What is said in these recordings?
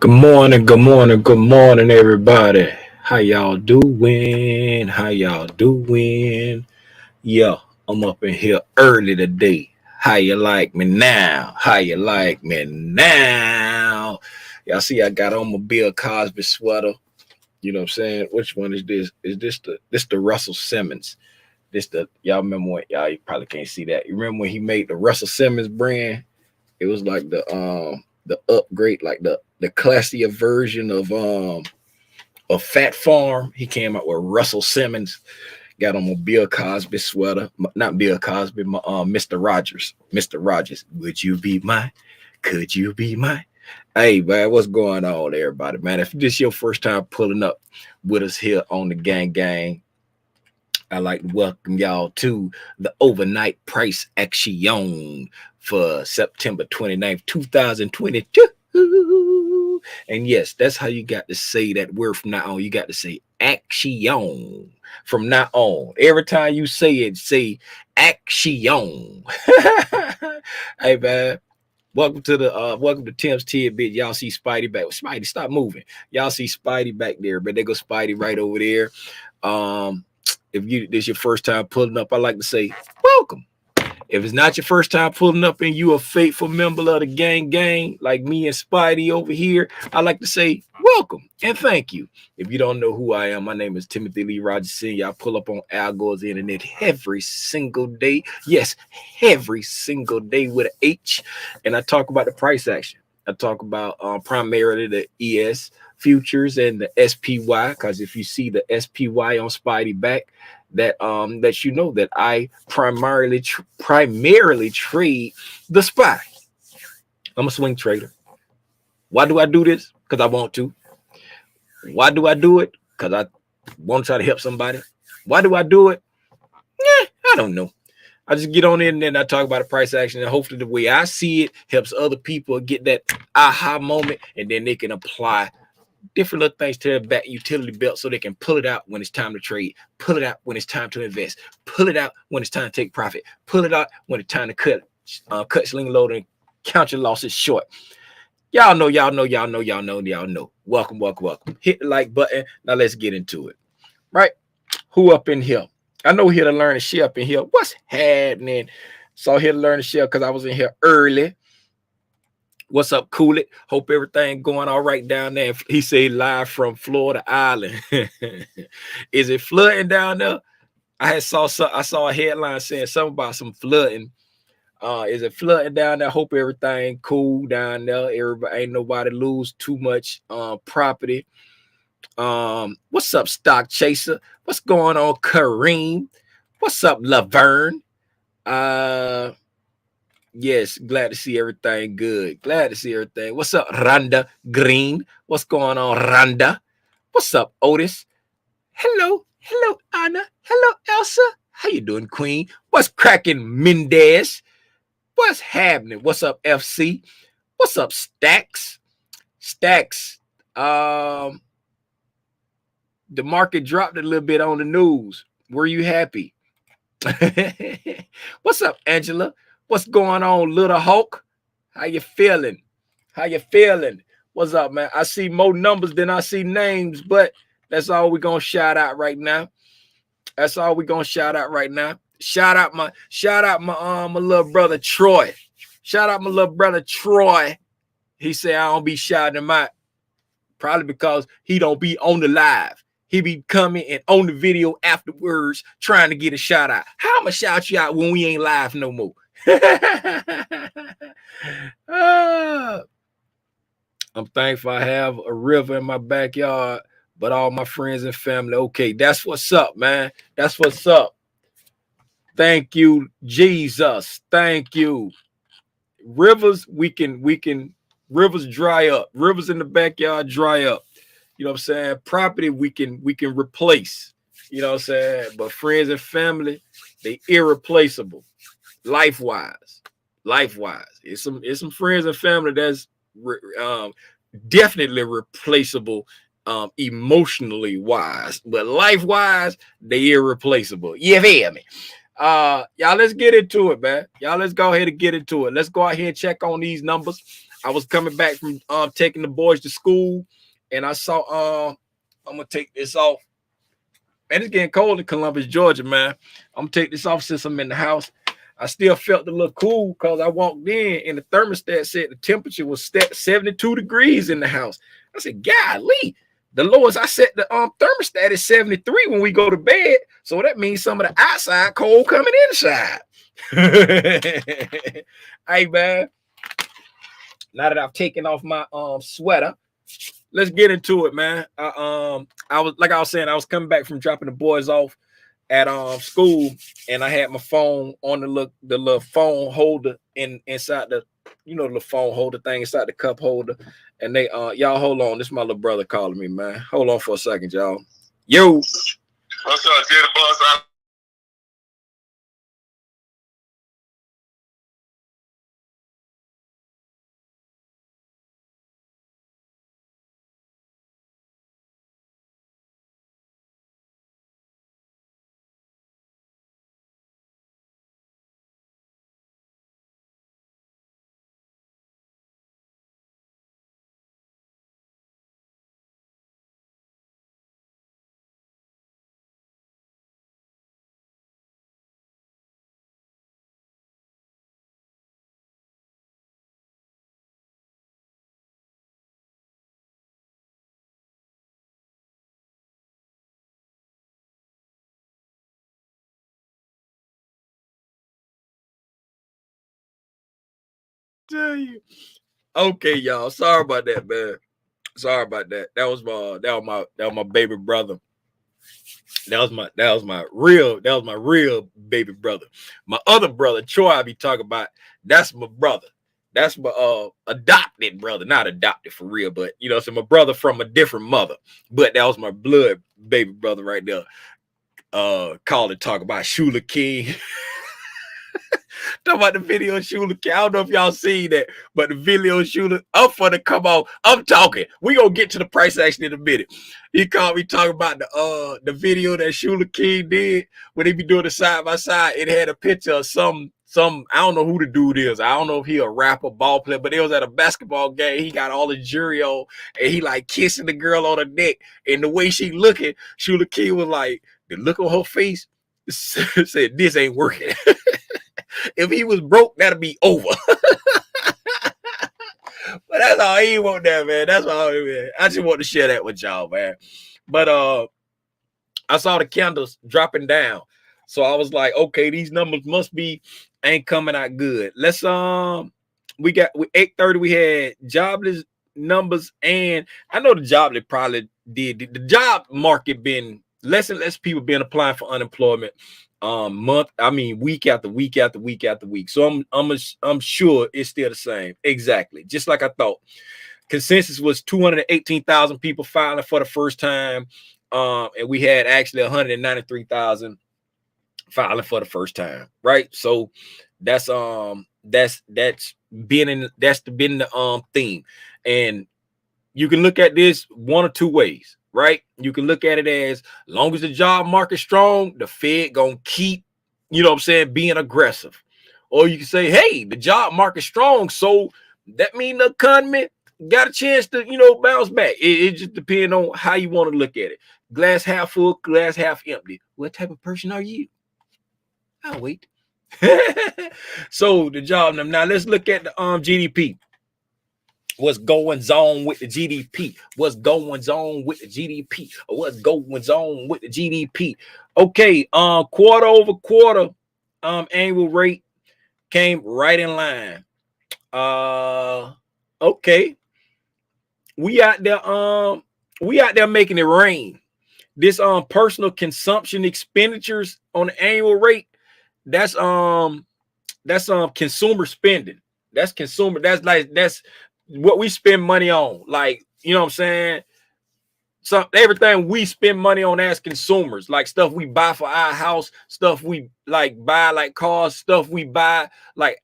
Good morning, good morning, everybody. How y'all doing? How y'all doing? Yeah, I'm up in here early today. How you like me now? How you like me now? Y'all see I got on my Bill Cosby sweater. You know what I'm saying? Which one is this? Is this the Russell Simmons? This the y'all remember when y'all you probably can't see that. You remember when he made the Russell Simmons brand? It was like the upgrade, like the classier version of Fat Farm. He came out with Russell Simmons. Got on my Bill Cosby sweater, not Bill Cosby, my Mr. Rogers. Mr. Rogers, would you be mine? Could you be mine? Hey man, what's going on, everybody? Man, if this your first time pulling up with us here on the gang, I'd like to welcome y'all to the overnight price action for September 29th, 2022. And yes, that's how you got to say that word from now on. You got to say action from now on. Every time you say action. Hey man. Welcome to Tim's Tidbit. Y'all see Spidey back. Spidey, stop moving. Y'all see Spidey back there, but they go Spidey right over there. If this your first time pulling up, I like to say welcome. If it's not your first time pulling up and you a faithful member of the gang, like me and Spidey over here, I like to say welcome and thank you. If you don't know who I am, my name is Timothy Lee Rogers Sr. I pull up on Al Gore's internet every single day. Yes, every single day with an H. And I talk about the price action. I talk about primarily the ES futures and the SPY, because if you see the SPY on Spidey back, that you know that I primarily trade the SPY. I'm a swing trader. Why do I do this? Because I want to. Why do I do it? Because I want to try to help somebody. Why do I do it? I don't know. I just get on in there and I talk about the price action, and hopefully the way I see it helps other people get that aha moment, and then they can apply different little things to their back utility belt so they can pull it out when it's time to trade, pull it out when it's time to invest, pull it out when it's time to take profit, pull it out when it's time to cut sling load and count your losses short. Y'all know. Welcome. Hit the like button. Now let's get into it. Right? Who up in here? I know here to learn and share up in here. What's happening? So here to learn and share because I was in here early. What's up, Cool It? Hope everything going all right down there. He said live from Florida Island. Is it flooding down there? I saw a headline saying something about some flooding. Is it flooding down there? Hope everything cool down there. Everybody ain't nobody lose too much property. What's up, Stock Chaser? What's going on, Kareem? What's up, Laverne? Yes, glad to see everything good. Glad to see everything. What's up, Rhonda Green? What's going on, Rhonda? What's up, Otis? Hello, Anna. Hello, Elsa. How you doing, Queen? What's cracking, Mendez? What's happening? What's up, FC? What's up, Stacks? Stacks. The market dropped a little bit on the news. Were you happy? What's up, Angela? What's going on, Little Hulk? How you feeling? What's up, man? I see more numbers than I see names, but that's all we're gonna shout out right now. Shout out my little brother Troy. He said I don't be shouting him out. Probably because he don't be on the live. He be coming and on the video afterwards trying to get a shout out. How am I shout you out when we ain't live no more? I'm thankful I have a river in my backyard, but all my friends and family, okay, that's what's up, man. That's what's up. Thank you, Jesus. Thank you. Rivers, we can rivers dry up. Rivers in the backyard dry up. You know what I'm saying? Property we can replace. You know what I'm saying? But friends and family, they irreplaceable. Life-wise. It's some friends and family that's definitely replaceable emotionally wise, but life-wise, they irreplaceable. You feel me? Y'all, let's get into it, man. Y'all, let's go ahead and get into it. Let's go out here and check on these numbers. I was coming back from taking the boys to school, and I saw I'm gonna take this off. And it's getting cold in Columbus, Georgia, man. I'm gonna take this off since I'm in the house. I still felt a little cool because I walked in and the thermostat said the temperature was 72 degrees in the house. I said, golly, the lowest I set the thermostat is 73 when we go to bed. So that means some of the outside cold coming inside. Hey, man. Now that I've taken off my sweater, let's get into it, man. I was saying, I was coming back from dropping the boys off at school, and I had my phone on the little phone holder inside the, you know, the phone holder thing inside the cup holder. And they y'all hold on, this is my little brother calling me, man. Hold on for a second, y'all. Yo. What's up, Jay the Boss? Tell you. Okay, y'all. Sorry about that, man. Sorry about that. That was my baby brother. That was my real baby brother. My other brother, Troy, I be talking about, that's my brother. That's my adopted brother, not adopted for real, but you know, so my brother from a different mother. But that was my blood baby brother right there. Call and talk about Shula King. Talk about the video Shula King. I don't know if y'all seen that, but the video Shula up for the come on. I'm talking. We gonna get to the price action in a minute. He called me talking about the video that Shula King did when they be doing the side by side. It had a picture of some I don't know who the dude is. I don't know if he a rapper, ball player, but it was at a basketball game. He got all the jury on, and he like kissing the girl on the neck, and the way she looking, Shula King was like, the look on her face said, this ain't working. If he was broke, that'd be over. But that's all he want that, man. That's all, man. I just want to share that with y'all, man. But I saw the candles dropping down. So I was like, okay, these numbers ain't coming out good. Let's we 8:30, we had jobless numbers, and I know the jobless probably did the job market been less and less people been applying for unemployment week after week after week after week. So I'm sure it's still the same. Exactly. Just like I thought. Consensus was 218,000 people filing for the first time. And we had actually 193,000 filing for the first time, right? So that's been the theme. And you can look at this one or two ways, right? You can look at it as long as the job market's strong, the Fed gonna keep, you know what I'm saying, being aggressive. Or you can say, hey, the job market's strong, so that means the economy got a chance to, you know, bounce back. It just depends on how you want to look at it. Glass half full, glass half empty. What type of person are you? I'll wait. So the job, now let's look at the GDP. What's going on with the GDP? What's going on with the GDP? What's going on with the GDP? Okay, quarter over quarter, annual rate came right in line. Okay, we out there making it rain. This personal consumption expenditures on the annual rate, that's consumer spending. That's consumer. That's what we spend money on. Like, you know what I'm saying? So everything we spend money on as consumers, like stuff we buy for our house, stuff we like buy like cars, stuff we buy like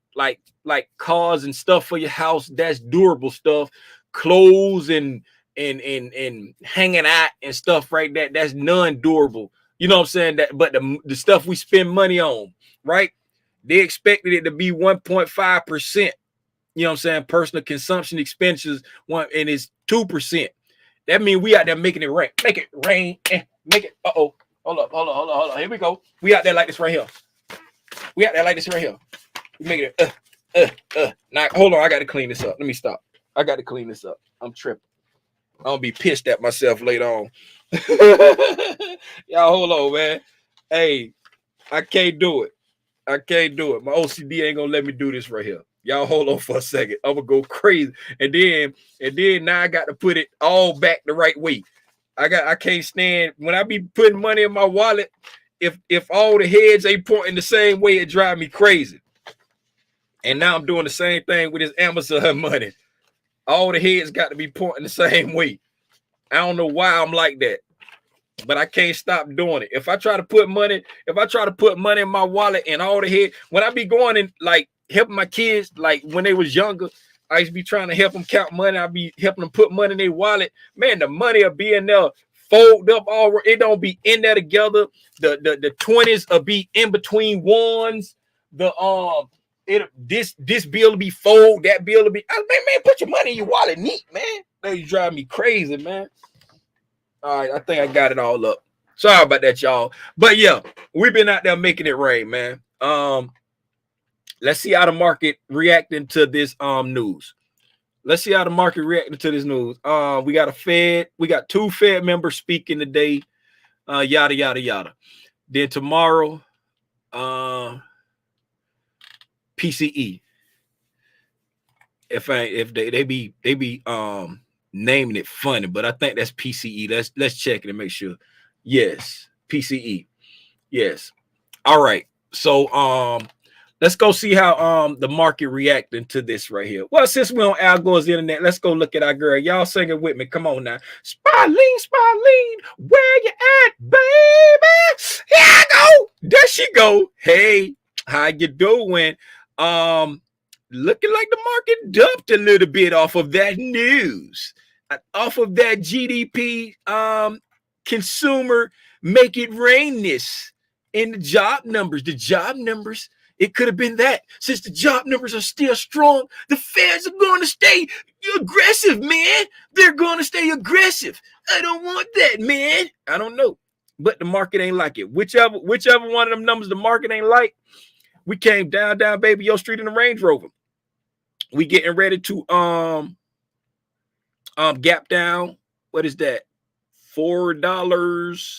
cars and stuff for your house, that's durable stuff, clothes and hanging out and stuff like that, that's non-durable. You know what I'm saying? That, but the stuff we spend money on, right? They expected it to be 1.5%. You know what I'm saying? Personal consumption expenditures one and it's 2%. That means we out there making it rain. Make it rain. Make it. Uh-oh. Hold up. Here we go. We out there like this right here. We out there like this right here. We making it. Now, hold on. I got to clean this up. Let me stop. I got to clean this up. I'm tripping. I'm going to be pissed at myself later on. Y'all, hold on, man. Hey, I can't do it. I can't do it. My OCD ain't going to let me do this right here. Y'all hold on for a second. I'm gonna go crazy. And then now I got to put it all back the right way. I can't stand when I be putting money in my wallet. If all the heads ain't pointing the same way, it drive me crazy. And now I'm doing the same thing with this Amazon money. All the heads got to be pointing the same way. I don't know why I'm like that, but I can't stop doing it. If I try to put money in my wallet and all the head, when I be going and like helping my kids, like when they was younger, I used to be trying to help them count money. I'd be helping them put money in their wallet. Man, the money will be in there, fold up all. It don't be in there together. The 20s will be in between ones. This bill will be fold. That bill will be. Man, put your money in your wallet neat, man. They drive me crazy, man. All right, I think I got it all up. Sorry about that, y'all. But yeah, we've been out there making it rain, man. Let's see how the market reacting to this news. Let's see how the market reacting to this news. We got two Fed members speaking today. Yada yada yada. Then tomorrow, PCE. If they be naming it funny, but I think that's PCE. Let's check it and make sure. Yes, PCE. Yes. All right. So let's go see how the market reacting to this right here. Well, since we're on Al Gore's internet, let's go look at our girl. Y'all singing with me. Come on now. Spirleen, where you at, baby? Here I go. There she go. Hey, how you doing? Looking like the market dumped a little bit off of that news. Off of that GDP consumer make it rainness in the job numbers. The job numbers, it could have been that. Since the job numbers are still strong, the Feds are going to stay aggressive, man. They're going to stay aggressive. I don't want that, man. I don't know. But the market ain't like it. Whichever one of them numbers the market ain't like, we came down, baby, your street in the Range Rover. We getting ready to gap down. What is that? $4.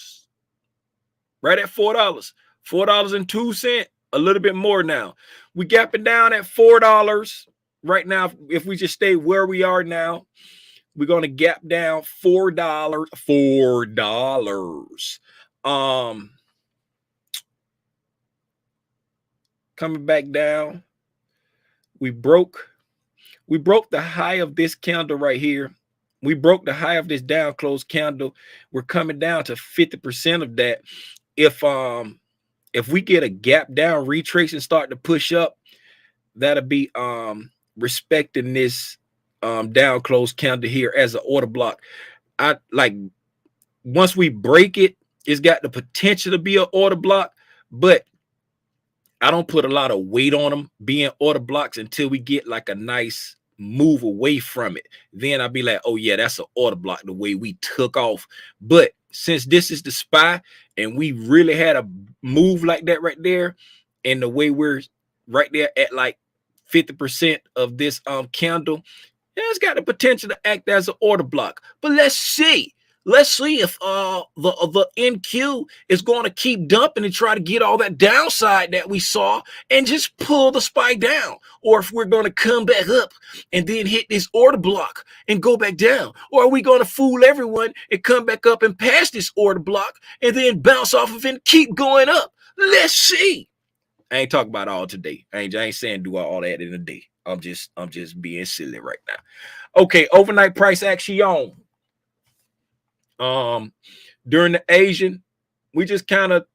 Right at $4. $4.02. A little bit more now. We gapping down at $4 right now. If we just stay where we are now, we're gonna gap down $4. $4. Coming back down. We broke the high of this candle right here. We broke the high of this down close candle. We're coming down to 50% of that. If we get a gap down, retrace and start to push up, that'll be respecting this down close candle here as an order block. I like once we break it, it's got the potential to be an order block, but I don't put a lot of weight on them being order blocks until we get like a nice move away from it. Then I'll be like, oh yeah, that's an order block the way we took off. But since this is the SPY and we really had a move like that right there, and the way we're right there at like 50% of this candle, yeah, it's got the potential to act as an order block. But let's see. Let's see if the NQ is going to keep dumping and try to get all that downside that we saw and just pull the SPY down, or if we're going to come back up and then hit this order block and go back down, or are we going to fool everyone and come back up and pass this order block and then bounce off of it and keep going up? Let's see. I ain't talking about all today. I ain't saying do all that in a day. I'm just being silly right now. Okay, overnight price action. During the Asian, we just kind of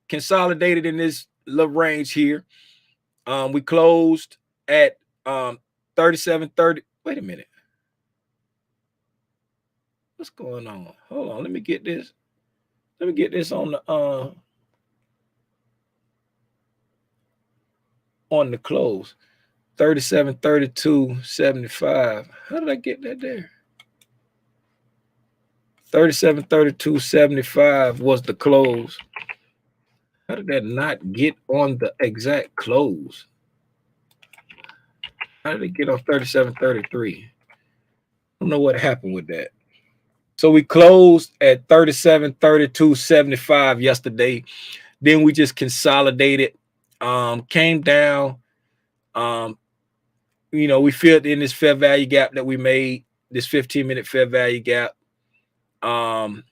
consolidated in this little range here. We closed at 37.30. Wait a minute. What's going on? Hold on, let me get this. Let me get this on the close. 37, 32, 75. How did I get that there? 37, 32, 75 was the close. How did that not get on the exact close? How did it get on 37, 33? I don't know what happened with that. So we closed at 37, 32, 75 yesterday. Then we just consolidated, came down. Um, we filled in this fair value gap that we made, this 15-minute fair value gap. And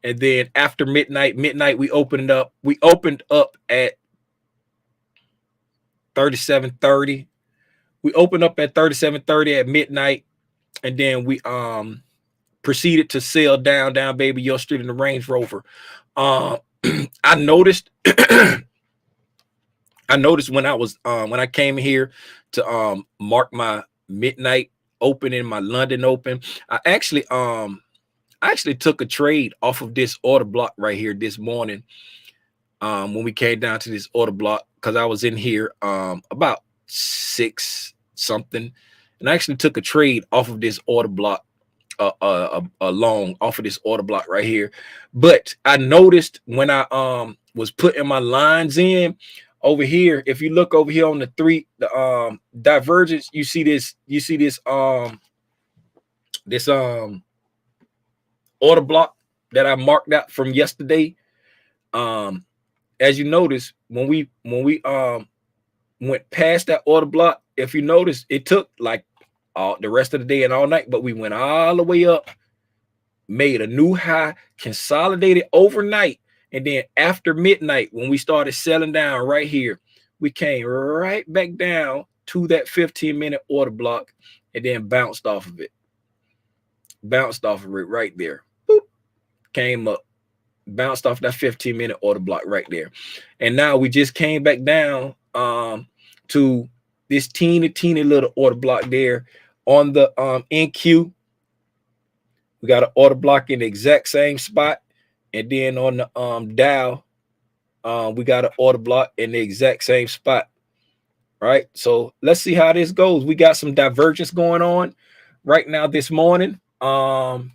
then after midnight, we opened up. We opened up at 37.30. We opened up at 37.30 at midnight, and then we proceeded to sail down Baby Yo Street in the Range Rover. I noticed when I came here to mark my midnight open and my London open, I actually took a trade off of this order block right here this morning. When we came down to this order block, because I was in here about 6 something, and I actually took a trade off of this order block, long off of this order block right here. But I noticed when I was putting my lines in over here, if you look over here on the divergence, you see this order block that I marked out from yesterday. As you notice, when we went past that order block, if you notice, it took like the rest of the day and all night, but we went all the way up, made a new high, consolidated overnight, and then after midnight, when we started selling down right here, we came right back down to that 15-minute order block and then bounced off of it right there. Boop, came up, bounced off that 15-minute order block right there, and now we just came back down to this teeny little order block there on the NQ. We got an order block in the exact same spot, and then on the Dow, we got an order block in the exact same spot. Right, so let's see how this goes. We got some divergence going on right now this morning. Come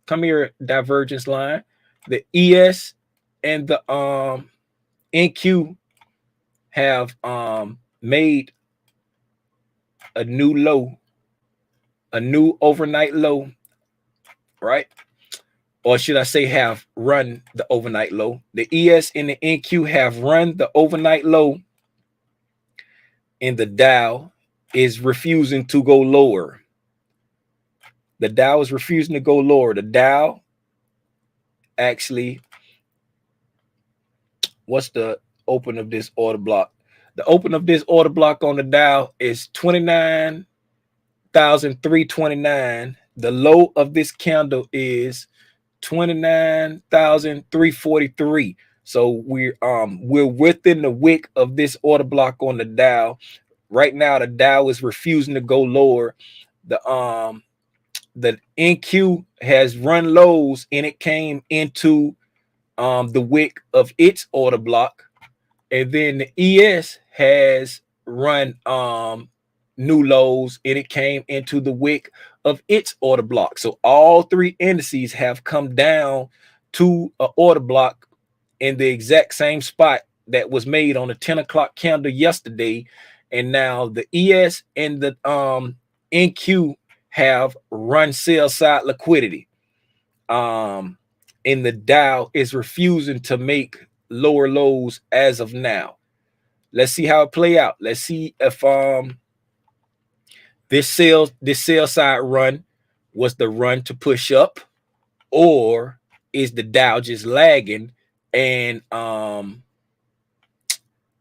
here, divergence line. The ES and the NQ have made a new low, a new overnight low, right? Or should I say have run the overnight low. The ES and the NQ have run the overnight low, and the Dow is refusing to go lower. The Dow is refusing to go lower. The Dow actually, what's the open of this order block? The open of this order block on the Dow is 29,329. The low of this candle is 29,343. So we're within the wick of this order block on the Dow. Right now, the Dow is refusing to go lower. The NQ has run lows, and it came into the wick of its order block, and then the ES has run new lows, and it came into the wick of its order block. So all three indices have come down to an order block in the exact same spot that was made on the 10 o'clock candle yesterday, and now the ES and the NQ have run sell side liquidity. And the Dow is refusing to make lower lows as of now. Let's see how it play out. Let's see if this sell side run was the run to push up, or is the Dow just lagging, and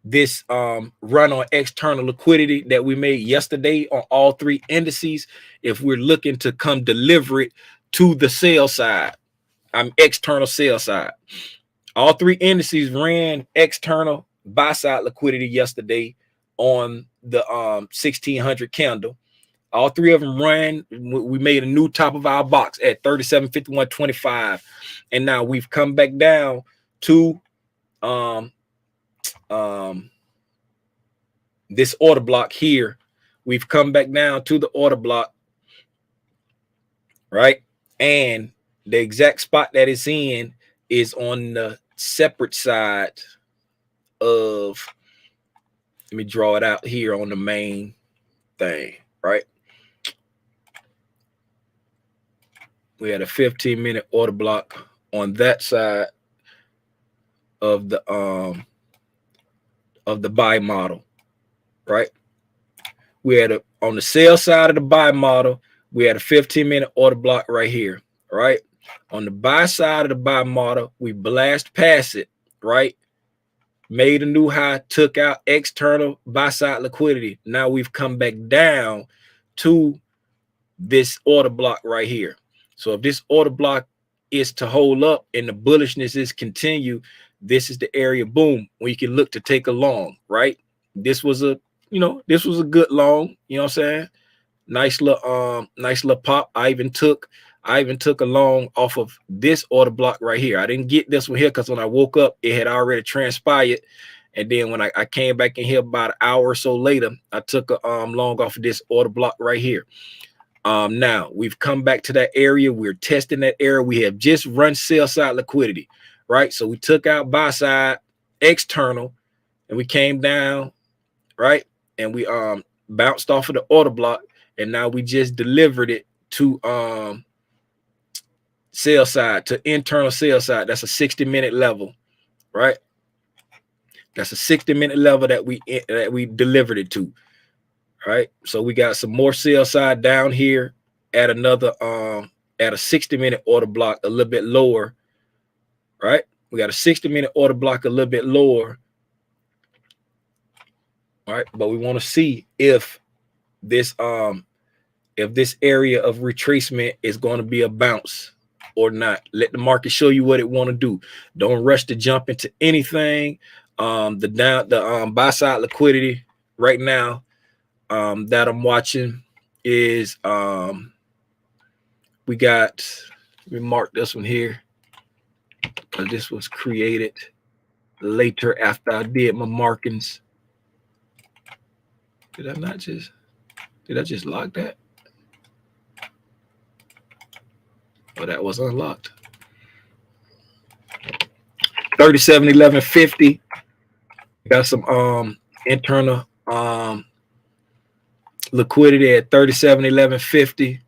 this run on external liquidity that we made yesterday on all three indices, if we're looking to come deliver it to the sell side, external sell side. All three indices ran external buy side liquidity yesterday on the 1600 candle. All three of them ran. We made a new top of our box at 37.51.25, and now we've come back down to this order block here. We've come back down to the order block, right? And the exact spot that it's in is on the separate side of, let me draw it out here on the main thing, right? We had a 15-minute order block on that side of the buy model, right? We had a, on the sell side of the buy model, we had a 15-minute order block right here, right? On the buy side of the buy model, we blast past it, right? Made a new high, took out external buy side liquidity. Now we've come back down to this order block right here. So if this order block is to hold up and the bullishness is continue, this is the area, boom, where you can look to take a long, right? This was a, you know, this was a good long, you know what I'm saying? Nice little pop. I even took a long off of this order block right here. I didn't get this one here because when I woke up, it had already transpired. And then when I came back in here about an hour or so later, I took a long off of this order block right here. Now we've come back to that area. We're testing that area. We have just run sell side liquidity, right? So we took out buy side external and we came down, right? And we bounced off of the order block, and now we just delivered it to sell side, to internal sell side. That's a 60-minute level, right? That's a 60-minute level that we delivered it to. Right, so we got some more sell side down here at another at a 60-minute order block a little bit lower, right? We got a 60-minute order block a little bit lower, right? But we want to see if this area of retracement is going to be a bounce or not. Let the market show you what it want to do. Don't rush to jump into anything. The buy side liquidity right now that I'm watching is we got, let me mark this one here because this was created later after I did my markings. Did I just lock that? Oh, that was unlocked. 37.1150. Got some internal liquidity at 37.1150.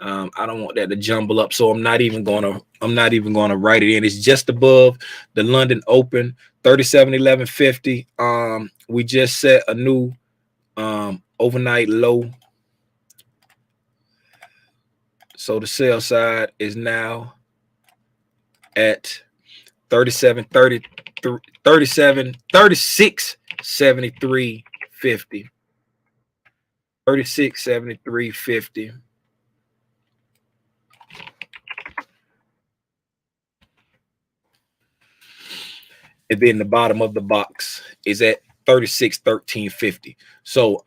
I don't want that to jumble up, so I'm not even gonna write it in. It's just above the London Open, 37.1150. We just set a new overnight low, so the sell side is now at 36.7350. 36.7350. And then the bottom of the box is at 36.1350. So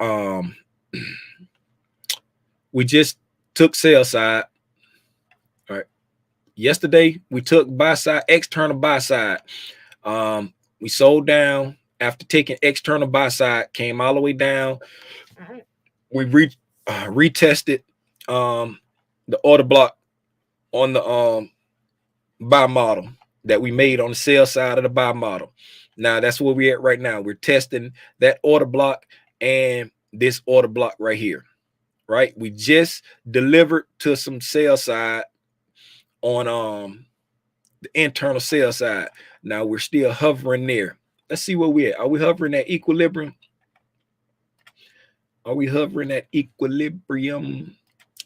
we just took sell side. All right. Yesterday we took buy side, external buy side. We sold down after taking external buy side, came all the way down. We retested the order block on the buy model that we made on the sell side of the buy model. Now that's where we're at right now. We're testing that order block and this order block right here, right? We just delivered to some sell side on the internal sell side. Now we're still hovering there. Let's see where we're at. Are we hovering at equilibrium? Are we hovering at equilibrium?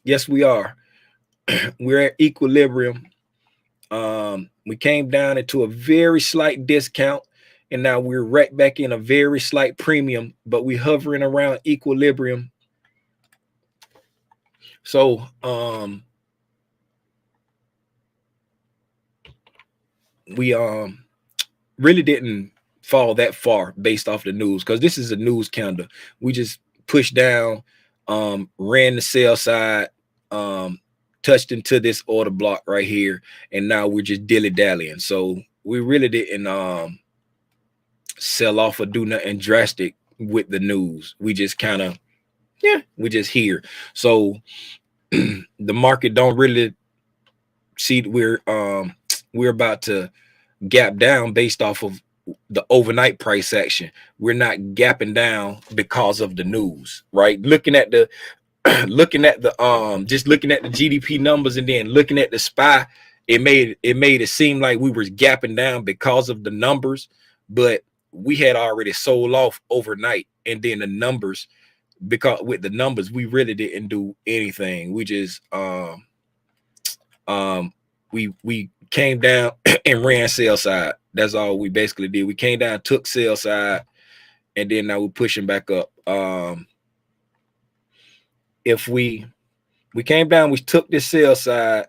Yes, we are. We're at equilibrium. We came down into a very slight discount, and now we're right back in a very slight premium, but we're hovering around equilibrium. So we really didn't fall that far based off the news, because this is a news candle. We just pushed down, ran the sell side, touched into this order block right here, and now we're just dilly-dallying. So we really didn't sell off or do nothing drastic, with the news. We just kind of, yeah, we just here. So the market don't really see we're about to gap down based off of the overnight price action. We're not gapping down because of the news, right? Looking at the looking at the just looking at the GDP numbers and then looking at the SPY, it made it seem like we were gapping down because of the numbers, but we had already sold off overnight, and then the numbers, because with the numbers we really didn't do anything. We just we came down and ran sell side. That's all we basically did. We came down, took sell side, and then now we're pushing back up. If we came down, we took this sell side.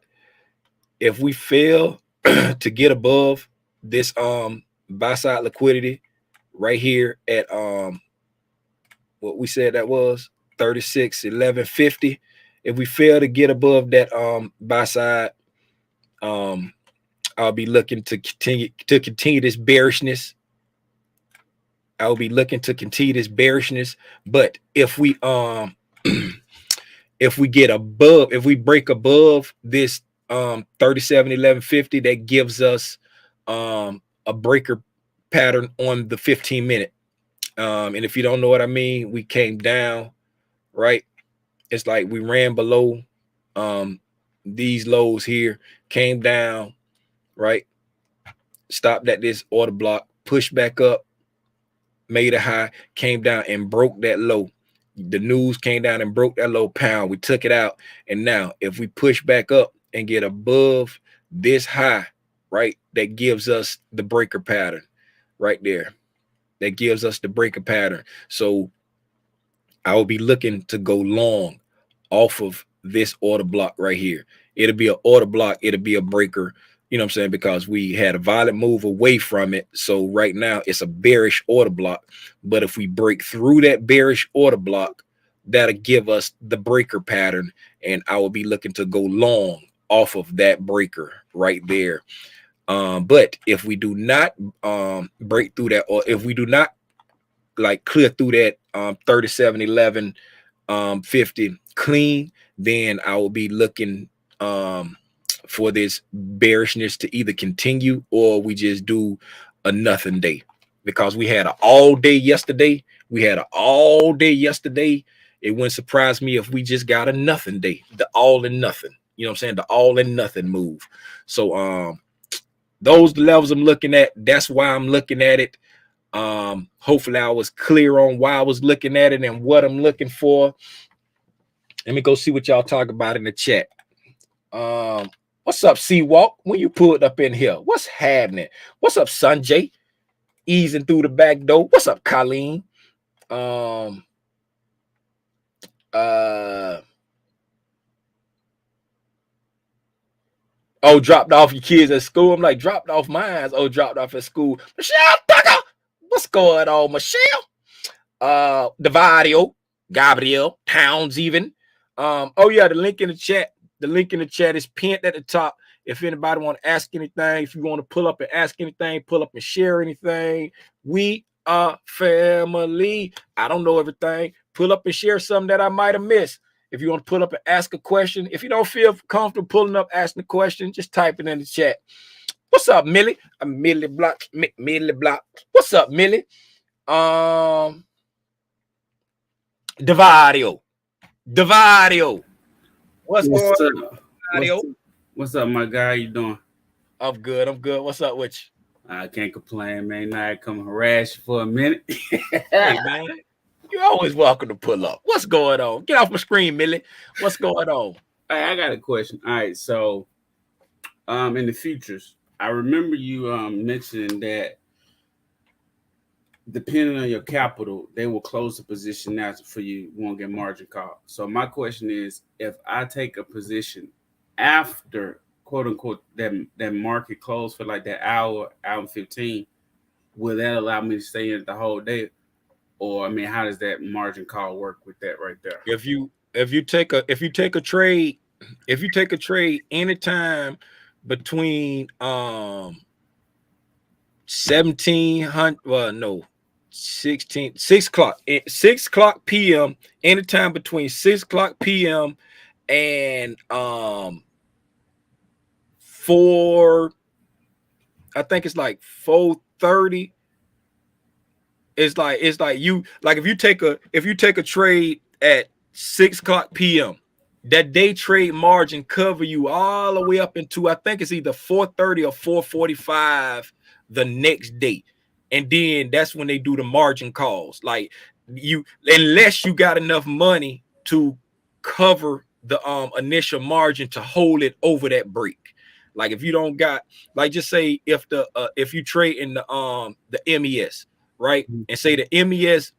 If we fail to get above this buy side liquidity right here at what we said that was 36.1150, if we fail to get above that buy side, I'll be looking to continue this bearishness. I'll be looking to continue this bearishness. But if we if we get above, if we break above this 37.1150, that gives us a breaker pattern on the 15-minute. And if you don't know what I mean, we came down, right? It's like we ran below these lows here, came down, right? Stopped at this order block, pushed back up, made a high, came down and broke that low. The news came down and broke that low pound. We took it out. And now if we push back up and get above this high, right, that gives us the breaker pattern right there. That gives us the breaker pattern. So I will be looking to go long off of this order block right here. It'll be an order block. It'll be a breaker. You know what I'm saying? Because we had a violent move away from it. So right now it's a bearish order block. But if we break through that bearish order block, that'll give us the breaker pattern. And I will be looking to go long off of that breaker right there. But if we do not break through that, or if we do not like clear through that 37.11 50 clean, then I will be looking for this bearishness to either continue or we just do a nothing day, because we had an all day yesterday. It wouldn't surprise me if we just got a nothing day, the all and nothing. You know what I'm saying? The all and nothing move. So those levels I'm looking at. That's why I'm looking at it. Hopefully I was clear on why I was looking at it and what I'm looking for. Let me go see what y'all talk about in the chat. What's up, C-Walk? When you pulled up in here, what's happening? What's up, Sanjay? Easing through the back door. What's up, Colleen? Oh, dropped off your kids at school. I'm like, dropped off mine. Oh, dropped off at school. Michelle Tucker, what's going on, Michelle? Devario, Gabriel, Towns even. Oh yeah, the link in the chat. The link in the chat is pinned at the top. If anybody want to ask anything, if you want to pull up and ask anything, pull up and share anything. We are family. I don't know everything. Pull up and share something that I might have missed. If you want to pull up and ask a question, if you don't feel comfortable pulling up, asking a question, just type it in the chat. What's up, Millie? I'm Millie Block. Millie Block. What's up, Millie? Devario. What's going on? What's up, my guy? How you doing? I'm good. What's up with you? I can't complain, man. Now I come harass you for a minute. Hey, man. You're always welcome to pull up. What's going on? Get off my screen, Millie. What's going on? Hey, I got a question. All right, so in the futures, I remember you mentioning that depending on your capital, they will close the position now for you won't get margin call. So my question is, if I take a position after quote unquote that market close for like that hour and 15, will that allow me to stay in the whole day? Or I mean, how does that margin call work with that right there? If you take a trade anytime between 1700, well, no, 6 o'clock, 6 o'clock p.m. Anytime between 6 o'clock p.m. and 4, I think it's like 4:30. It's like you like if you take a trade at 6 o'clock p.m. that day trade margin cover you all the way up into, I think it's either 4:30 or 4:45 the next day. And then that's when they do the margin calls. Like, you, unless you got enough money to cover the initial margin to hold it over that break. Like, if you don't got, like, just say if you trade in the MES, right? And say the MES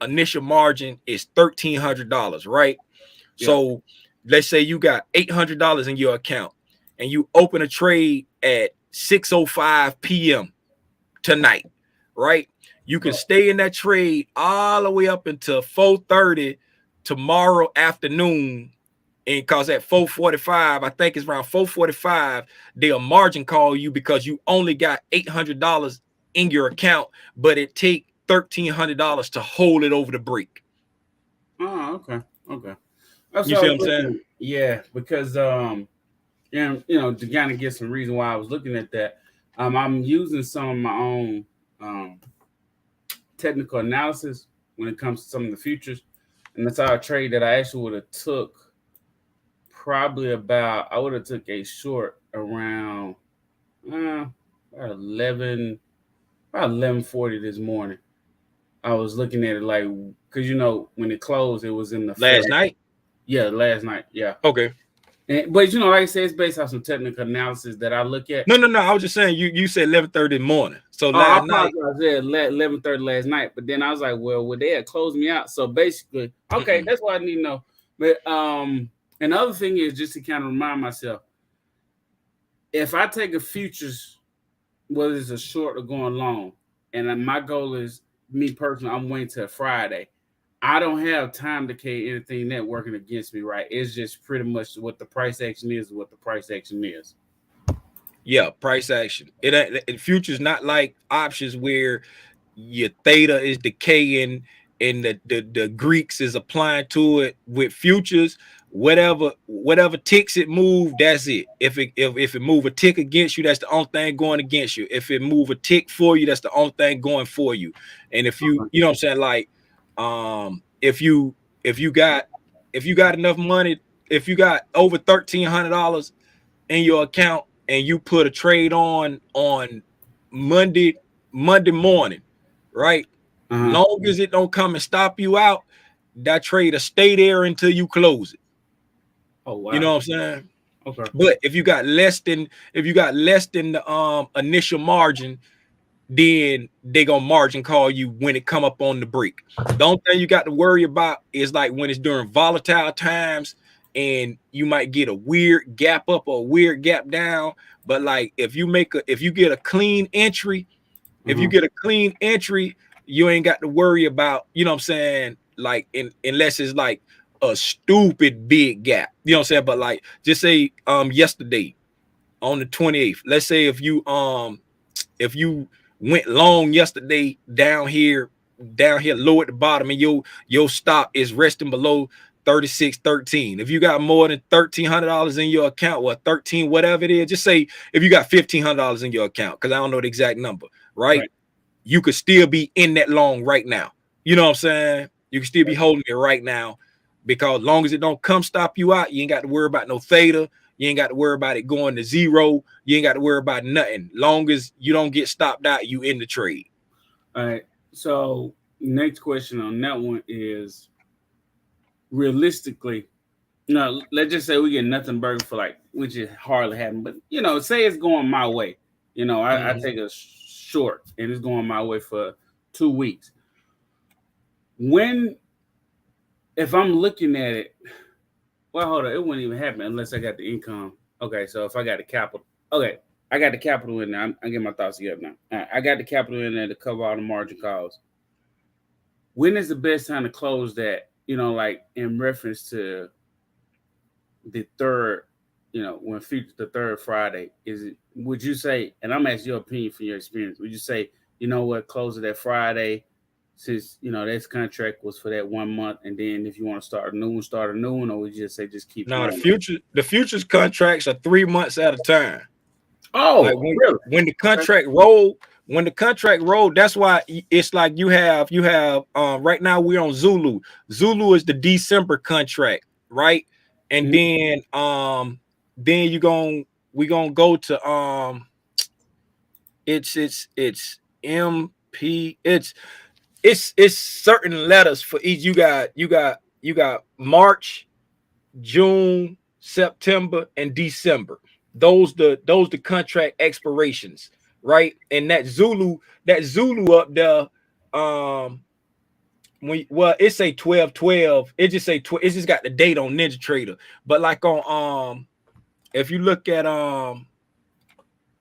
initial margin is $1,300, right? Yeah. So let's say you got $800 in your account and you open a trade at 6:05 p.m. tonight, right? You can stay in that trade all the way up until 4:30 tomorrow afternoon. And cause at 4:45, I think it's around 4:45, they'll margin call you because you only got $800 in your account, but it take $1,300 to hold it over the break. Oh, okay. That's You what I see was what I'm saying? looking. Yeah, because and to kind of get some reason why I was looking at that, I'm using some of my own technical analysis when it comes to some of the futures, and that's how a trade that I actually would have took probably about, I would have took a short around about 11 about 11:40 this morning. I was looking at it like, because when it closed, it was in the Last night? Yeah, last night. Yeah. Okay. But like I said, it's based on some technical analysis that I look at. No. I was just saying you said 11:30 in the morning. So I last night. apologize. Yeah, 11:30 last night. But then I was like, well, would they have closed me out? So basically, okay, that's what I need to know. But another thing is just to kind of remind myself, if I take a futures, whether it's a short or going long, and my goal is, me personally, I'm waiting till Friday. I don't have time to carry anything that working against me, right? It's just pretty much what the price action is, what the price action is. Yeah, price action. It futures not like options where your theta is decaying and the Greeks is applying to it. With futures, whatever ticks it move, that's it. If it move a tick against you, that's the only thing going against you. If it move a tick for you, that's the only thing going for you. And if you know what I'm saying, like if you got enough money, if you got over $1,300 in your account and you put a trade on Monday morning, right? Long as it don't come and stop you out, that trade will stay there until you close it. Oh wow. You know what I'm saying? Okay. But if you got less than the initial margin, then they gonna margin call you when it come up on the break. The only thing you got to worry about is like when it's during volatile times and you might get a weird gap up or a weird gap down. But like if you get a clean entry, you ain't got to worry about, you know what I'm saying, like unless it's like a stupid big gap. You know what I'm saying? But like just say yesterday on the 28th, let's say if you went long yesterday down here low at the bottom and your stop is resting below 36.13. If you got more than $1,300 in your account, or 13 whatever it is, just say if you got $1,500 in your account, because I don't know the exact number, right? You could still be in that long right now. You know what I'm saying? You can still be holding it right now, because as long as it don't come stop you out, you ain't got to worry about no theta. You ain't got to worry about it going to zero. You ain't got to worry about nothing. Long as you don't get stopped out, you in the trade. All right. So next question on that one is, realistically, let's just say we get nothing burger for like, which is hardly happening, but say it's going my way. I take a short and it's going my way for 2 weeks. If I'm looking at it, well, hold on, it wouldn't even happen unless I got the income. Okay, so if I got the capital, okay, I got the capital in there. I'm getting my thoughts together now. All right, I got the capital in there to cover all the margin calls. When is the best time to close that? Like in reference to the third, when the third Friday, would you say, and I'm asking your opinion from your experience, would you say, close it that Friday, since this contract was for that 1 month, and then if you want to start a new one, or we just say just keep Now rolling? the futures contracts are 3 months at a time. Like Oh, really? when the Okay. contract roll, that's why it's like you have right now we're on Zulu. Zulu is the December contract, right? And then we gonna go to it's MP, it's certain letters for each. You got March, June, September, and December. Those the contract expirations, right? And that Zulu up there, it say 12/12. It just say 12. It just got the date on Ninja Trader. But like on if you look at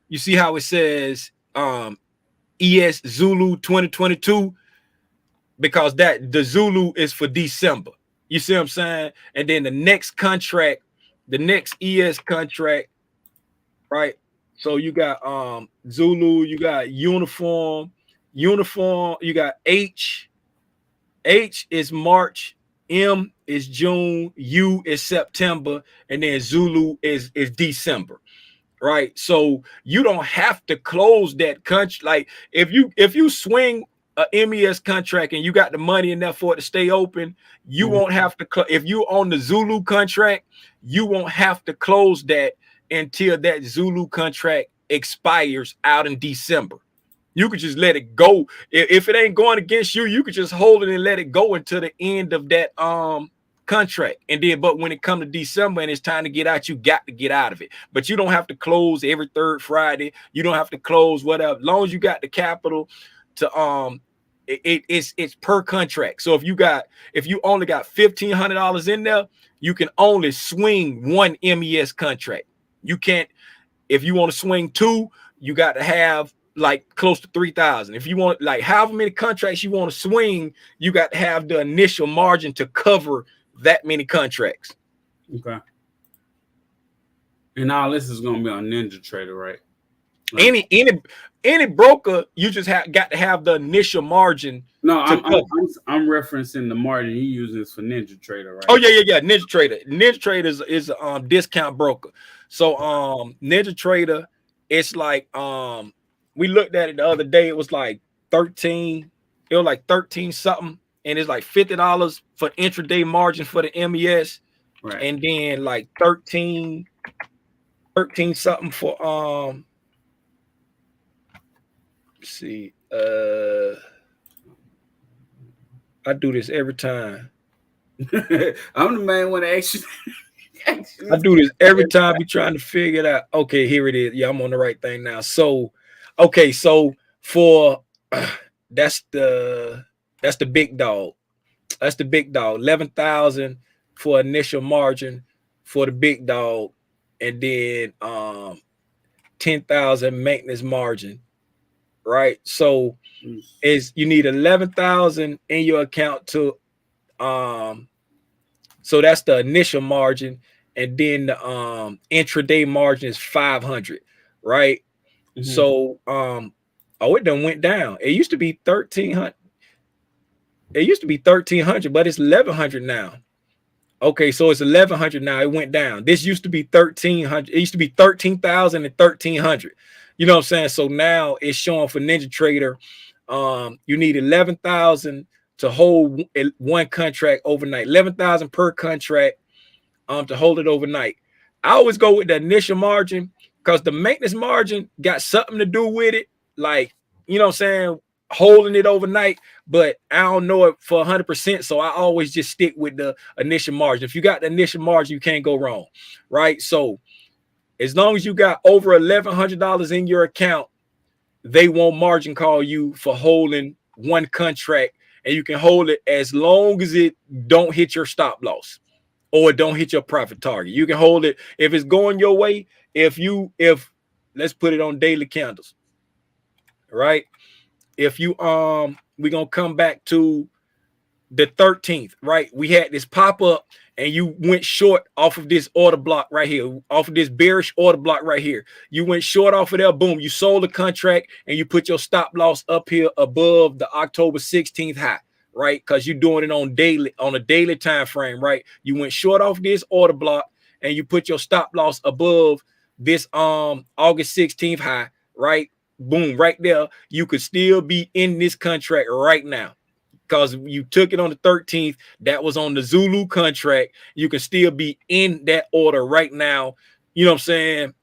you see how it says ES Zulu 2022, because that the Zulu is for December. You see what I'm saying? And then the next contract, the next ES contract, right? So you got Zulu, you got uniform, you got H. H is March, M is June, U is September, and then Zulu is December. Right. So you don't have to close that country. Like if you swing a MES contract and you got the money in there for it to stay open, you won't have to if you on the Zulu contract, you won't have to close that until that Zulu contract expires out in December. You could just let it go. If it ain't going against you, you could just hold it and let it go until the end of that contract. And then, but when it comes to December and it's time to get out, you got to get out of it. But you don't have to close every third Friday. You don't have to close whatever. As long as you got the capital to it's per contract. So if you only got $1,500 in there, you can only swing one MES contract. You can't, if you want to swing two, you got to have like close to 3,000. If you want like however many contracts you want to swing, you got to have the initial margin to cover that many contracts. Okay. And all this is gonna be on Ninja Trader, right? Like, any broker, you just got to have the initial margin. No, I'm referencing the margin you using for Ninja Trader, right? Oh yeah. Ninja Trader. Ninja Trader is a discount broker. So Ninja Trader, it's like we looked at it the other day. It was like 13. It was like 13 something, and it's like $50 for intraday margin for the MES, right? And then like 13 something for let's see, I do this every time. I'm the main one actually. I do this every time. Be trying to figure it out. Okay, here it is. Yeah, I'm on the right thing now. So, okay, so for that's the big dog. That's the big dog. 11,000 for initial margin for the big dog, and then 10,000 maintenance margin. Right. So is you need 11,000 in your account to so that's the initial margin, and then the intraday margin is 500, right? So it done went down. It used to be 1,300. It used to be 1,300, but it's 1,100 now. Okay, so it's 1,100 now. It went down. This used to be 1,300. It used to be 13,000 and 1,300. You know what I'm saying? So now it's showing for Ninja Trader, you need 11,000 to hold one contract overnight. 11,000 per contract to hold it overnight. I always go with the initial margin because the maintenance margin got something to do with it. Like, you know what I'm saying? Holding it overnight, but I don't know it for 100%. So I always just stick with the initial margin. If you got the initial margin, you can't go wrong, right? So as long as you got over $1,100 in your account, they won't margin call you for holding one contract, and you can hold it as long as it don't hit your stop loss or it don't hit your profit target. You can hold it if it's going your way. If let's put it on daily candles, right? If you we're gonna come back to the 13th, right? We had this pop up and you went short off of this order block right here, off of this bearish order block right here. You went short off of there, boom, you sold the contract and you put your stop loss up here above the October 16th high, right? Because you're doing it on a daily time frame, right? You went short off this order block and you put your stop loss above this August 16th high, right? Boom, right there. You could still be in this contract right now because you took it on the 13th. That was on the Zulu contract. You can still be in that order right now. You know what I'm saying?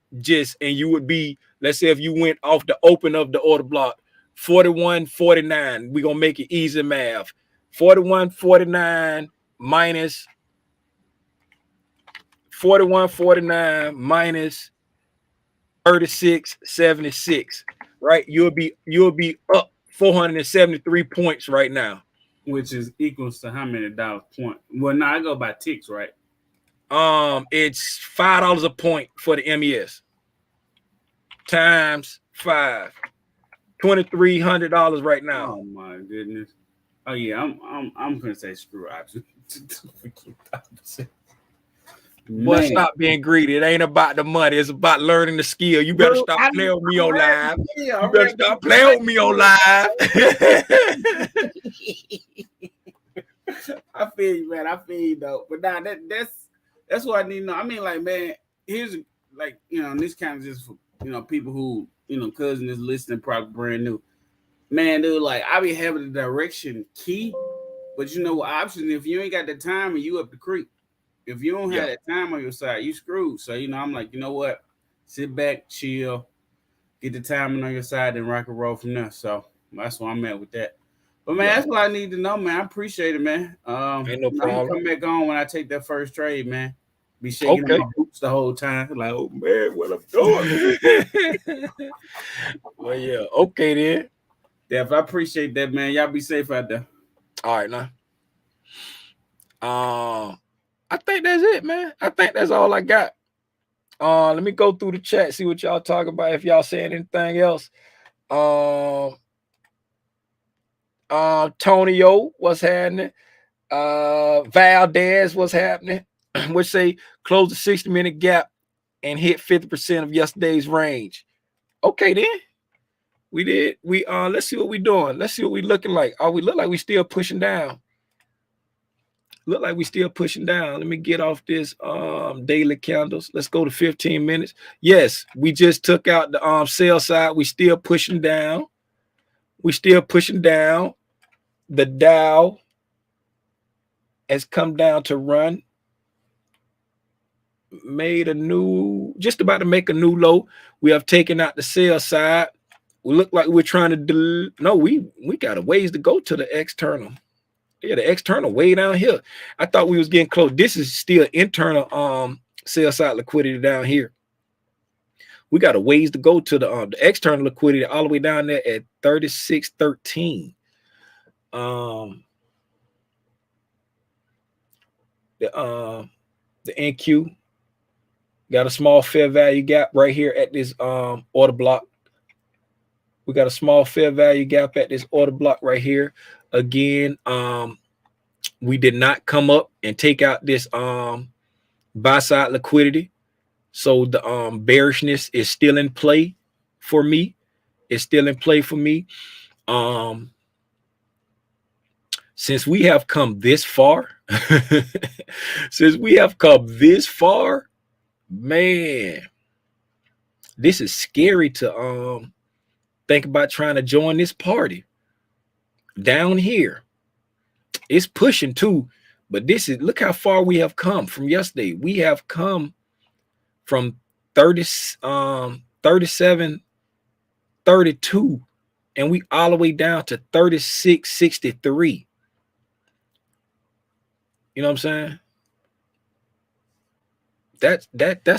And you would be, let's say if you went off the open of the order block, 41.49. We're gonna make it easy math. 41.49 minus 41.49 minus 36.76. Right? You'll be up 473 points right now. Which is equals to how many dollars point? Well, now I go by ticks, right? It's $5 a point for the MES times 5, $2,300 right now. Oh my goodness! Oh yeah, I'm gonna say screw options. Boy, stop being greedy. It ain't about the money. It's about learning the skill. You better stop playing with me on live. You better stop playing with me on live. I feel you, man. I feel you though. But nah, that's what I need to know. I mean, like, man, here's like, you know, this kind of just for, you know, people who, you know, cousin is listening, probably brand new. Man, dude, like, I be having the direction key, but you know what option, if you ain't got the time and you up the creek. If you don't have that time on your side, you screwed. So, you know, I'm like, you know what? Sit back, chill, get the timing on your side, and rock and roll from there. So that's where I'm at with that. But, man, that's what I need to know, man. I appreciate it, man. Ain't no problem. I'm come back on when I take that first trade, man. Be shaking my boots the whole time. Like, oh, man, what I'm doing. Well, yeah. Okay, then. Def, I appreciate that, man. Y'all be safe out there. All right, now. I think that's it, man. I think that's all I got. Let me go through the chat, see what y'all talking about. If y'all saying anything else. Tonio, what's happening? Valdez, what's happening? Which say close the 60-minute gap and hit 50% of yesterday's range. Okay, then. We did. Let's see what we doing. Let's see what we looking like. Oh, we look like we still pushing down. Look like we still pushing down. Let me get off this daily candles. Let's go to 15 minutes. Yes, we just took out the sell side. We still pushing down. We still pushing down. The Dow has come down to run. Made a new, just about to make a new low. We have taken out the sell side. We look like we're trying to no, we got a ways to go to the external. Yeah, the external way down here. I thought we was getting close. This is still internal sell side liquidity down here. We got a ways to go to the external liquidity all the way down there at 36.13. The NQ got a small fair value gap right here at this order block. We got a small fair value gap at this order block right here. Again, we did not come up and take out this buy side liquidity. So the bearishness is still in play for me. It's still in play for me. Since we have come this far, man, this is scary to think about trying to join this party. Down here, it's pushing too, but this is, look how far we have come from yesterday. We have come from 37, 32, and we all the way down to 36.63. You know what I'm saying? That's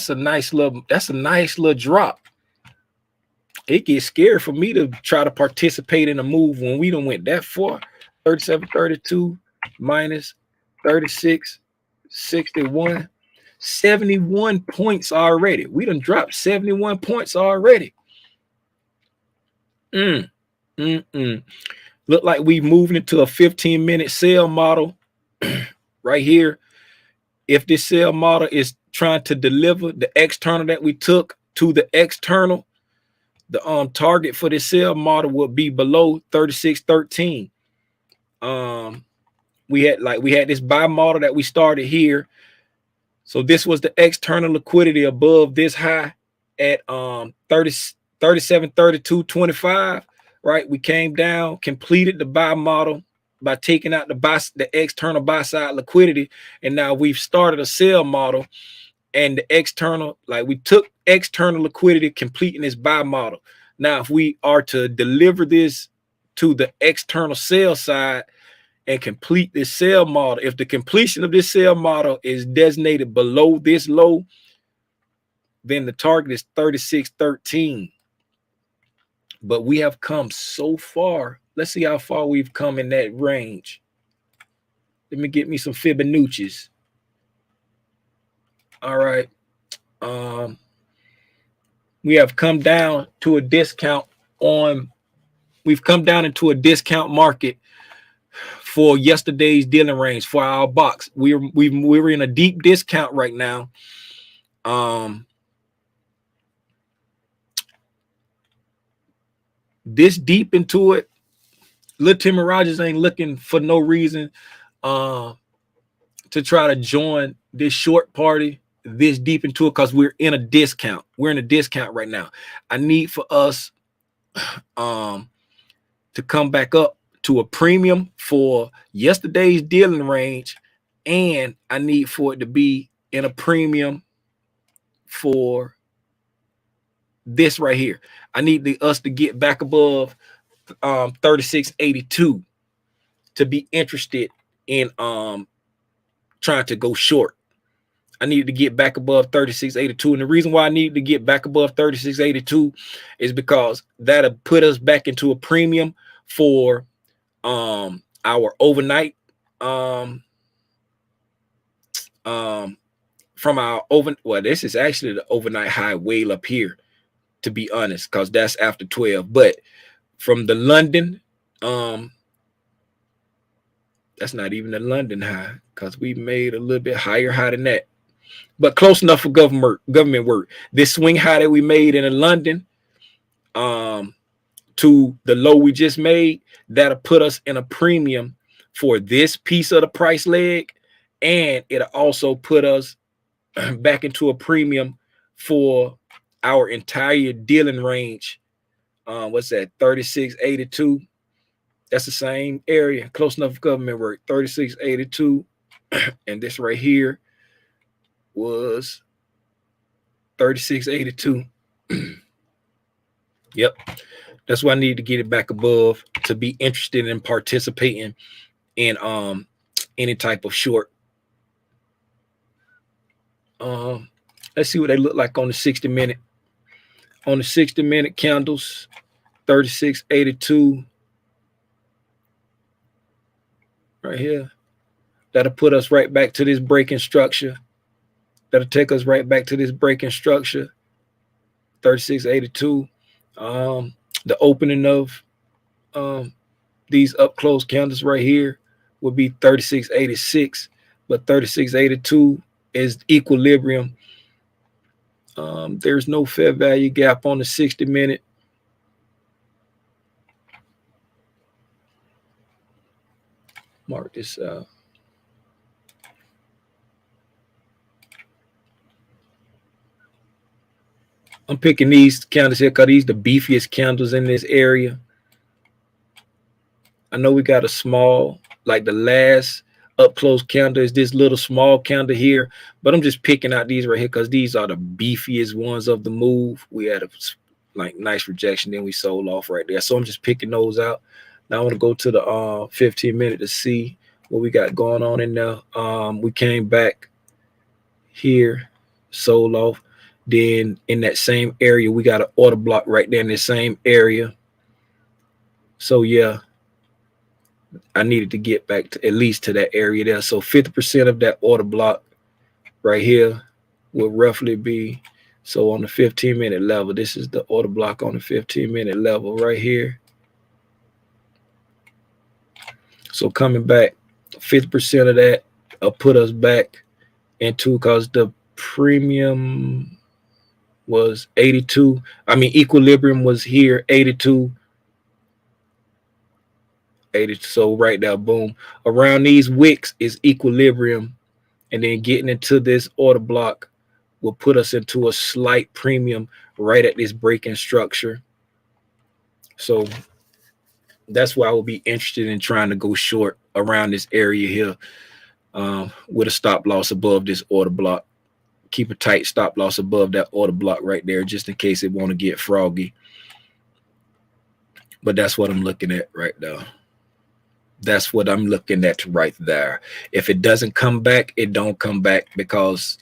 a nice little drop. It gets scary for me to try to participate in a move when we done went that far. 37, 32 minus 36, 61, 71 points already. We done dropped 71 points already. Let Look like we moving into a 15-minute sell model right here. If this sell model is trying to deliver the external that we took to the external, the target for this sell model will be below 36.13. We had this buy model that we started here. So this was the external liquidity above this high at 37.32.25, right? We came down, completed the buy model by taking out the external buy side liquidity, and now we've started a sell model, and the external, like we took external liquidity completing this buy model. Now if we are to deliver this to the external sell side and complete this sell model, if the completion of this sell model is designated below this low, then the target is 36.13. But we have come so far. Let's see how far we've come in that range. Let me get me some Fibonacci's. All right. We have come down to a discount we've come down into a discount market for yesterday's dealing range for our box. We're in a deep discount right now. This deep into it, Lil Timmy Rogers ain't looking for no reason to try to join this short party this deep into it, because we're in a discount. We're in a discount right now. I need for us to come back up to a premium for yesterday's dealing range, and I need for it to be in a premium for this right here. I need us to get back above 36.82 to be interested in trying to go short. I need to get back above 36.82, and the reason why I need to get back above 36.82 is because that'll put us back into a premium for our overnight from our this is actually the overnight high way up here, to be honest, because that's after 12. But from the London, that's not even the London high, because we made a little bit higher high than that, but close enough for government work. This swing high that we made in the London to the low we just made, that'll put us in a premium for this piece of the price leg, and it'll also put us back into a premium for our entire dealing range. What's that? 36.82. That's the same area, close enough for government work. 36.82, and this right here was 36.82. Yep, that's why I need to get it back above to be interested in participating in any type of short. Let's see what they look like on the 60-minute. On the 60-minute candles, 36.82 right here. That'll put us right back to this breaking structure. That'll take us right back to this breaking structure. 36.82. The opening of these up close candles right here will be 36.86, but 36.82 is equilibrium. There's no fair value gap on the 60-minute. Mark this out. I'm picking these candles here because these the beefiest candles in this area. I know we got a small, like the last up close candle is this little small candle here, but I'm just picking out these right here because these are the beefiest ones of the move. We had a like nice rejection, then we sold off right there. So I'm just picking those out. Now I want to go to the 15-minute to see what we got going on in there. We came back here, sold off. Then in that same area, we got an order block right there in the same area. So yeah, I needed to get back to at least to that area there. So 50% of that order block right here will roughly be, so on the 15-minute level, this is the order block on the 15-minute level right here. So coming back, 50% of that put us back into, because the premium was 82. I mean, equilibrium was here, 82. 80. So right now, boom. Around these wicks is equilibrium. And then getting into this order block will put us into a slight premium right at this breaking structure. So that's why I will be interested in trying to go short around this area here, with a stop loss above this order block. Keep a tight stop loss above that order block right there, just in case it want to get froggy. But that's what I'm looking at right now. That's what I'm looking at right there. If it doesn't come back, it don't come back, because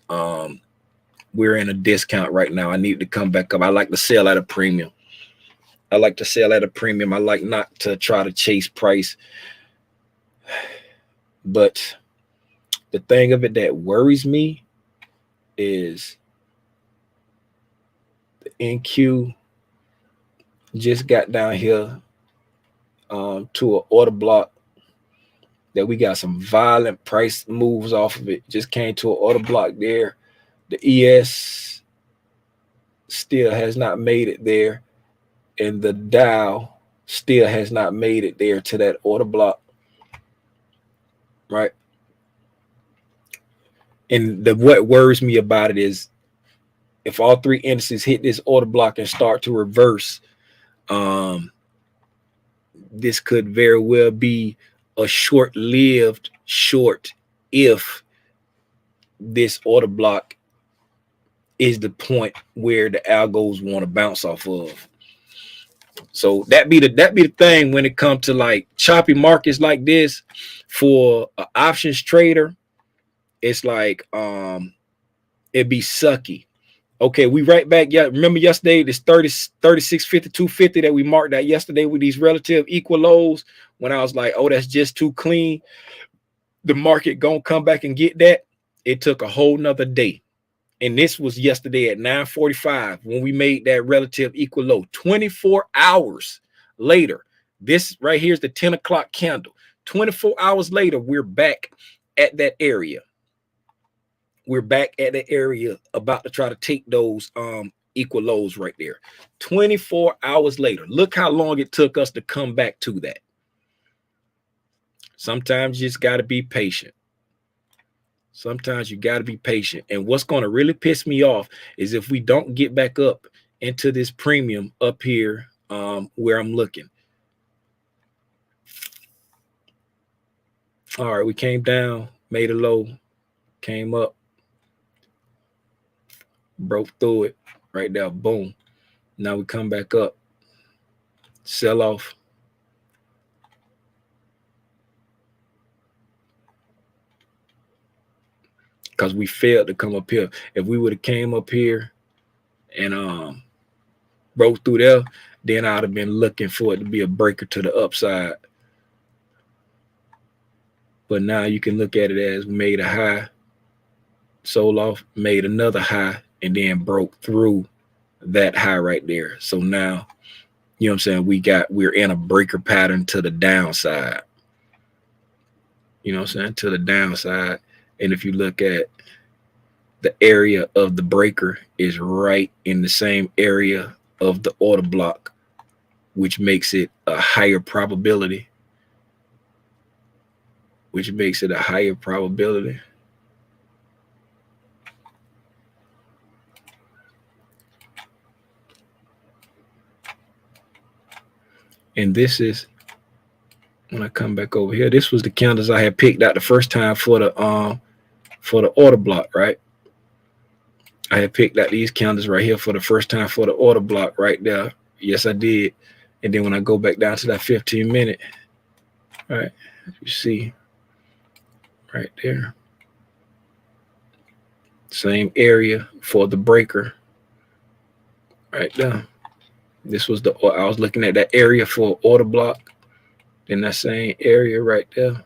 we're in a discount right now. I need to come back up. I like to sell at a premium. I like to sell at a premium. I like not to try to chase price. But the thing of it that worries me is the NQ just got down here to an order block that we got some violent price moves off of it. Just came to an order block there. The ES still has not made it there, and the Dow still has not made it there to that order block, right? And what worries me about it is if all three indices hit this order block and start to reverse, this could very well be a short-lived short if this order block is the point where the algos want to bounce off of. So that be the thing when it comes to like choppy markets like this for an options trader. It's like it'd be sucky. Okay, we right back. Yeah, remember yesterday this 36.50, 250 that we marked out yesterday with these relative equal lows, when I was like, oh, that's just too clean. The market gonna come back and get that. It took a whole nother day. And this was yesterday at 9:45 when we made that relative equal low. 24 hours later, this right here is the 10 o'clock candle. 24 hours later, we're back at that area. We're back at the area about to try to take those equal lows right there. 24 hours later. Look how long it took us to come back to that. Sometimes you just got to be patient. Sometimes you got to be patient. And what's going to really piss me off is if we don't get back up into this premium up here where I'm looking. All right, we came down, made a low, came up, broke through it right there. Boom. Now we come back up, sell off. Because we failed to come up here. If we would have came up here and broke through there, then I'd have been looking for it to be a breaker to the upside. But now you can look at it as made a high, sold off, made another high, and then broke through that high right there. So now, you know what I'm saying, we're in a breaker pattern to the downside. You know what I'm saying, to the downside. And if you look at the area of the breaker is right in the same area of the order block, which makes it a higher probability. And this is, when I come back over here, this was the candles I had picked out the first time for the order block, right? I had picked out these candles right here for the first time for the order block right there. Yes, I did. And then when I go back down to that 15-minute, right, you see right there, same area for the breaker right there. This was I was looking at that area for order block. Then that same area right there.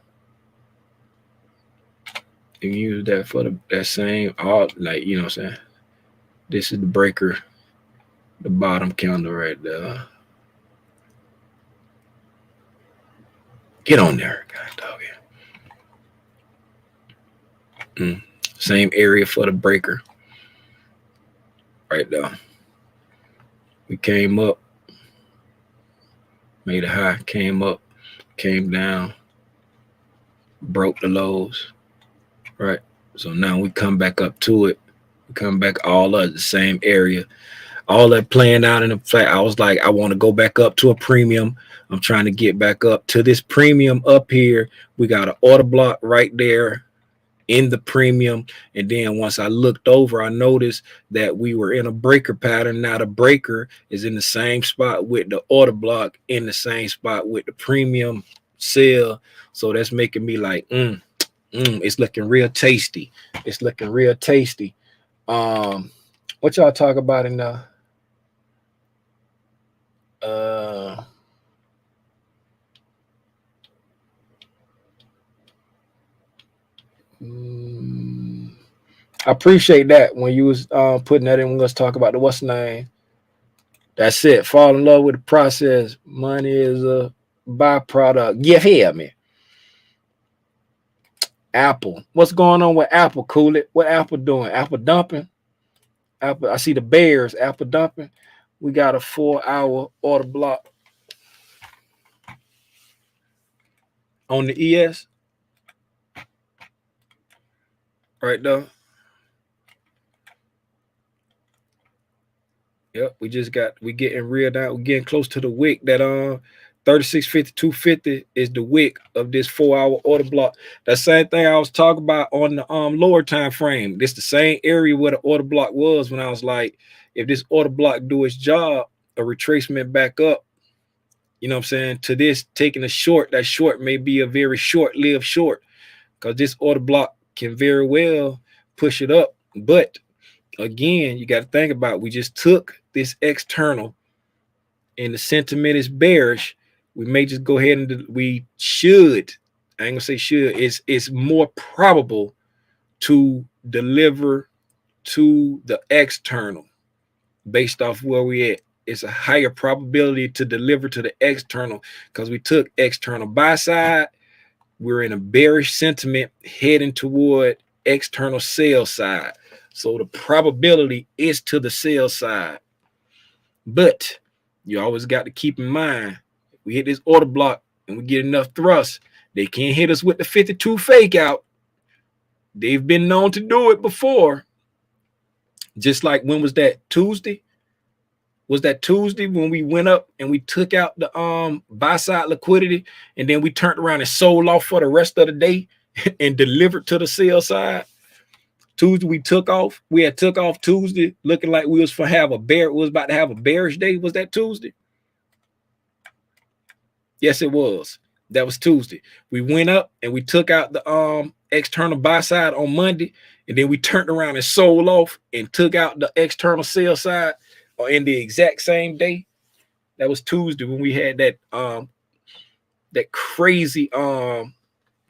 You use that for that same, like, you know what I'm saying? This is the breaker, the bottom candle right there. Get on there, God dog. Same area for the breaker. Right there. We came up, made a high, came up, came down, broke the lows. Right. So now we come back up to it. We come back all up the same area. All that playing out in the fact, I was like, I want to go back up to a premium. I'm trying to get back up to this premium up here. We got an order block right there in the premium. And then once I looked over, I noticed that we were in a breaker pattern. Now the breaker is in the same spot with the order block, in the same spot with the premium sell. So that's making me like, it's looking real tasty. It's looking real tasty. What y'all talk about in the I appreciate that when you was putting that in. Let's talk about the what's name. That's it. Fall in love with the process. Money is a byproduct. You hear me? Apple. What's going on with Apple? Cool it. What Apple doing? Apple dumping. Apple. I see the bears. Apple dumping. We got a 4-hour order block on the ES. Right there. Yep, we getting real down. We're getting close to the wick. That 3650, 250 is the wick of this 4-hour order block. That same thing I was talking about on the lower time frame. This the same area where the order block was when I was like, if this order block do its job, a retracement back up, you know what I'm saying, to this taking a short, that short may be a very short-lived short, because this order block can very well push it up. But again, you got to think about, we just took this external and the sentiment is bearish. We may just go ahead and we should, I ain't gonna say should, it's more probable to deliver to the external based off where we at. It's a higher probability to deliver to the external because we took external buy side. We're in a bearish sentiment heading toward external sell side. So the probability is to the sell side. But you always got to keep in mind, if we hit this order block and we get enough thrust, they can't hit us with the 52 fake out. They've been known to do it before. Just like when was that, Tuesday? Was that Tuesday when we went up and we took out the buy side liquidity and then we turned around and sold off for the rest of the day and delivered to the sell side? Tuesday we took off. We had took off Tuesday, looking like we was about to have a bearish day. Was that Tuesday? Yes, it was. That was Tuesday. We went up and we took out the external buy side on Monday, and then we turned around and sold off and took out the external sell side in the exact same day. That was Tuesday when we had that that crazy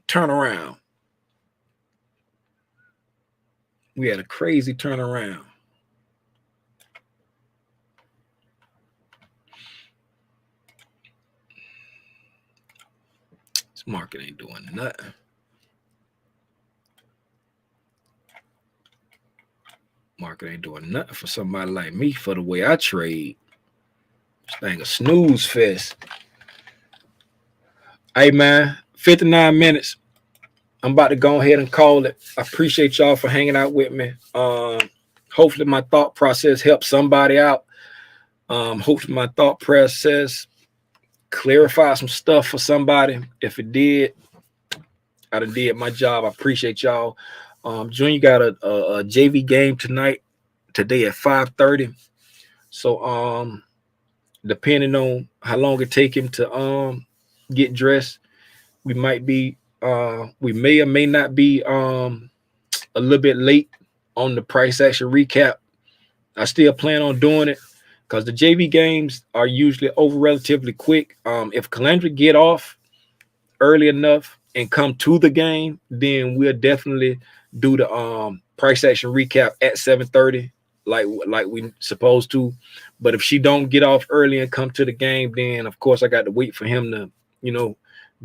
turnaround. We had a crazy turnaround. This market ain't doing nothing. Market ain't doing nothing for somebody like me for the way I trade. This thing a snooze fest. Hey man, 59 minutes. I'm about to go ahead and call it. I appreciate y'all for hanging out with me. Hopefully my thought process helped somebody out. Hopefully my thought process clarified some stuff for somebody. If it did, I done did my job. I appreciate y'all. Junior got a JV game today at 5:30. So depending on how long it take him to get dressed, we may or may not be a little bit late on the price action recap. I still plan on doing it because the JV games are usually over relatively quick. If Calandra get off early enough and come to the game, then we'll definitely do the price action recap at 7:30, like we supposed to. But if she don't get off early and come to the game, then of course I got to wait for him to,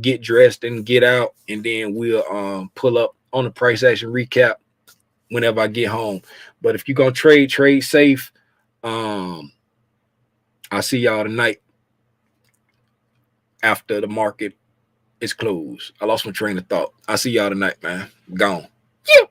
get dressed and get out, and then we'll pull up on the price action recap whenever I get home. But if you're gonna trade safe. I'll see y'all tonight after the market is closed. I lost my train of thought. I'll see y'all tonight, man. Gone. Yeah.